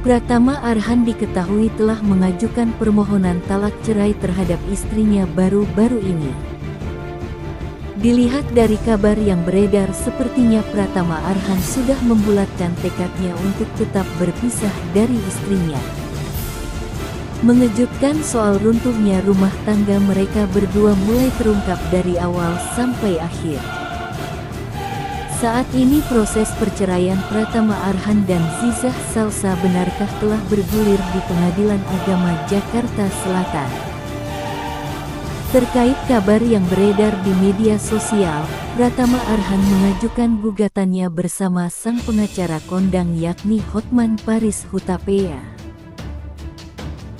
Pratama Arhan diketahui telah mengajukan permohonan talak cerai terhadap istrinya baru-baru ini. Dilihat dari kabar yang beredar, sepertinya Pratama Arhan sudah membulatkan tekadnya untuk tetap berpisah dari istrinya. Mengejutkan soal runtuhnya rumah tangga mereka berdua mulai terungkap dari awal sampai akhir. Saat ini proses perceraian Pratama Arhan dan Zizah Salsa benarkah telah bergulir di Pengadilan Agama Jakarta Selatan. Terkait kabar yang beredar di media sosial, Pratama Arhan mengajukan gugatannya bersama sang pengacara kondang yakni Hotman Paris Hutapea.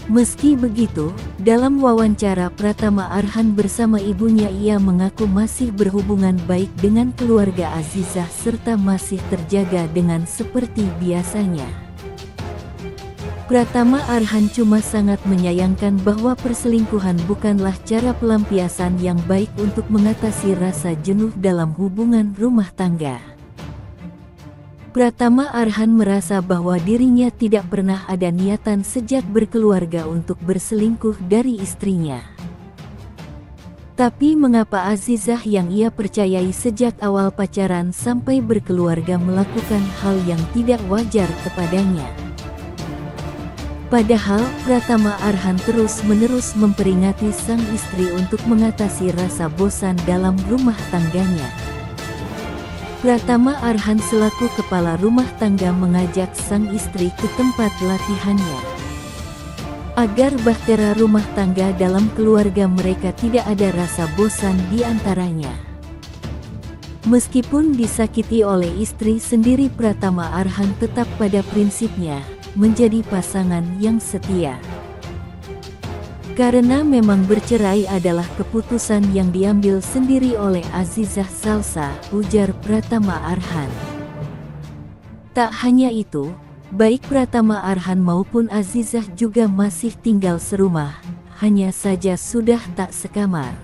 Meski begitu, dalam wawancara Pratama Arhan bersama ibunya, ia mengaku masih berhubungan baik dengan keluarga Azizah serta masih terjaga dengan seperti biasanya. Pratama Arhan cuma sangat menyayangkan bahwa perselingkuhan bukanlah cara pelampiasan yang baik untuk mengatasi rasa jenuh dalam hubungan rumah tangga. Pratama Arhan merasa bahwa dirinya tidak pernah ada niatan sejak berkeluarga untuk berselingkuh dari istrinya. Tapi mengapa Azizah yang ia percayai sejak awal pacaran sampai berkeluarga melakukan hal yang tidak wajar kepadanya? Padahal Pratama Arhan terus-menerus memperingati sang istri untuk mengatasi rasa bosan dalam rumah tangganya. Pratama Arhan selaku kepala rumah tangga mengajak sang istri ke tempat latihannya, agar bahtera rumah tangga dalam keluarga mereka tidak ada rasa bosan di antaranya. Meskipun disakiti oleh istri sendiri, Pratama Arhan tetap pada prinsipnya, menjadi pasangan yang setia. Karena memang bercerai adalah keputusan yang diambil sendiri oleh Azizah Salsa, ujar Pratama Arhan. Tak hanya itu, baik Pratama Arhan maupun Azizah juga masih tinggal serumah, hanya saja sudah tak sekamar.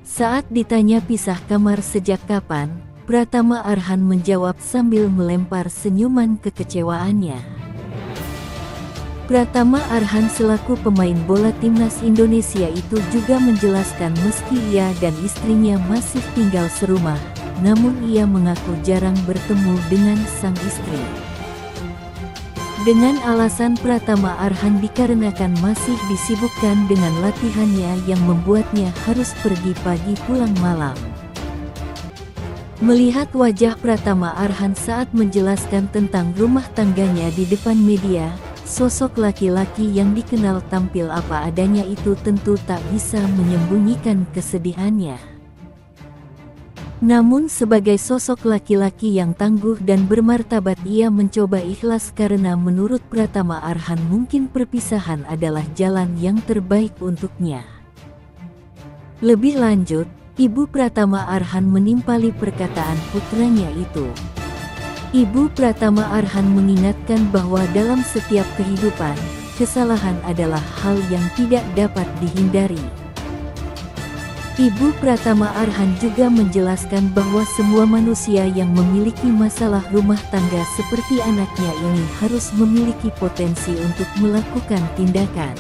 Saat ditanya pisah kamar sejak kapan, Pratama Arhan menjawab sambil melempar senyuman kekecewaannya. Pratama Arhan selaku pemain bola timnas Indonesia itu juga menjelaskan meski ia dan istrinya masih tinggal serumah, namun ia mengaku jarang bertemu dengan sang istri. Dengan alasan Pratama Arhan dikarenakan masih disibukkan dengan latihannya yang membuatnya harus pergi pagi pulang malam. Melihat wajah Pratama Arhan saat menjelaskan tentang rumah tangganya di depan media, sosok laki-laki yang dikenal tampil apa adanya itu tentu tak bisa menyembunyikan kesedihannya. Namun sebagai sosok laki-laki yang tangguh dan bermartabat, ia mencoba ikhlas karena menurut Pratama Arhan mungkin perpisahan adalah jalan yang terbaik untuknya. Lebih lanjut, Ibu Pratama Arhan menimpali perkataan putranya itu. Ibu Pratama Arhan mengingatkan bahwa dalam setiap kehidupan, kesalahan adalah hal yang tidak dapat dihindari. Ibu Pratama Arhan juga menjelaskan bahwa semua manusia yang memiliki masalah rumah tangga seperti anaknya ini harus memiliki potensi untuk melakukan tindakan,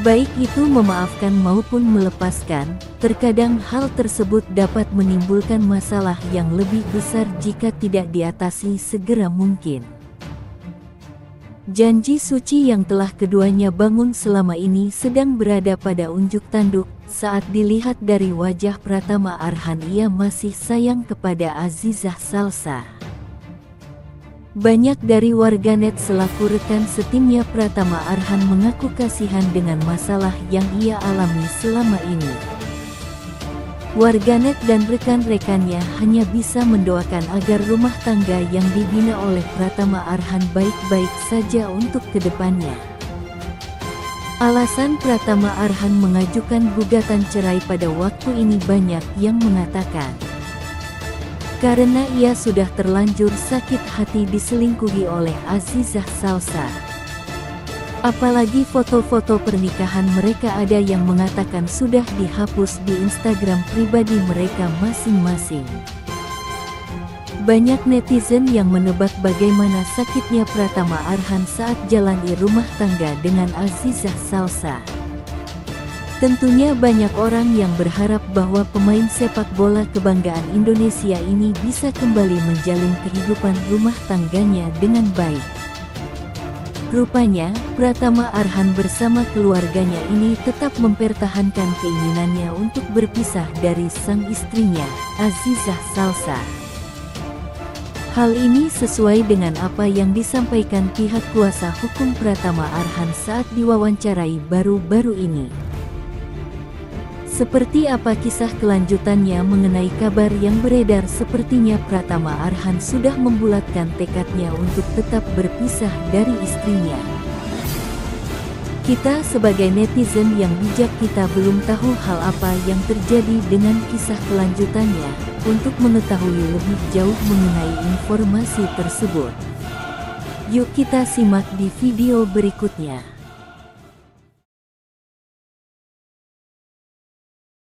baik itu memaafkan maupun melepaskan. Terkadang hal tersebut dapat menimbulkan masalah yang lebih besar jika tidak diatasi segera mungkin. Janji suci yang telah keduanya bangun selama ini sedang berada pada unjuk tanduk. Saat dilihat dari wajah Pratama Arhan, ia masih sayang kepada Azizah Salsa. Banyak dari warganet selaku rekan setimnya Pratama Arhan mengaku kasihan dengan masalah yang ia alami selama ini. Warganet dan rekan-rekannya hanya bisa mendoakan agar rumah tangga yang dibina oleh Pratama Arhan baik-baik saja untuk kedepannya. Alasan Pratama Arhan mengajukan gugatan cerai pada waktu ini banyak yang mengatakan karena ia sudah terlanjur sakit hati diselingkuhi oleh Azizah Salsa. Apalagi foto-foto pernikahan mereka ada yang mengatakan sudah dihapus di Instagram pribadi mereka masing-masing. Banyak netizen yang menebak bagaimana sakitnya Pratama Arhan saat jalani rumah tangga dengan Azizah Salsa. Tentunya banyak orang yang berharap bahwa pemain sepak bola kebanggaan Indonesia ini bisa kembali menjalin kehidupan rumah tangganya dengan baik. Rupanya, Pratama Arhan bersama keluarganya ini tetap mempertahankan keinginannya untuk berpisah dari sang istrinya, Azizah Salsa. Hal ini sesuai dengan apa yang disampaikan pihak kuasa hukum Pratama Arhan saat diwawancarai baru-baru ini. Seperti apa kisah kelanjutannya mengenai kabar yang beredar sepertinya Pratama Arhan sudah membulatkan tekadnya untuk tetap berpisah dari istrinya. Kita sebagai netizen yang bijak kita belum tahu hal apa yang terjadi dengan kisah kelanjutannya. Untuk mengetahui lebih jauh mengenai informasi tersebut, yuk kita simak di video berikutnya.